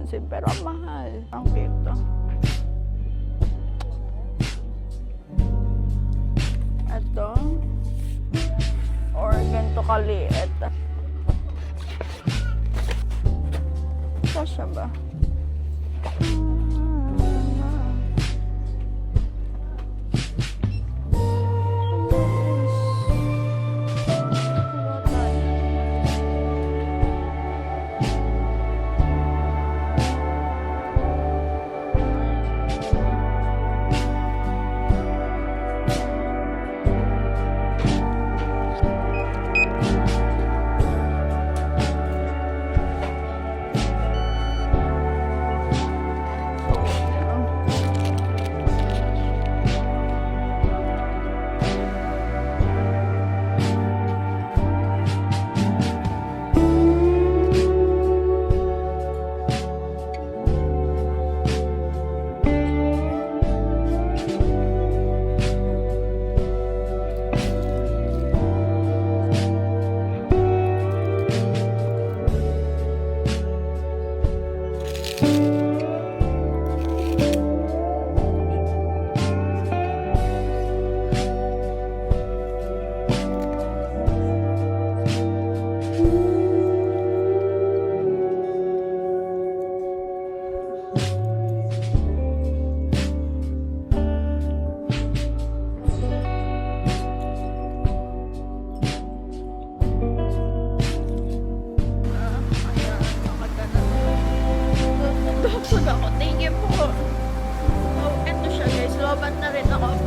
expensive pero ang mahal. Ang cute to. Ito. Or ganito kaliit. Kasya ba? Thank you po. So, eto siya guys. Lobat na rin ako.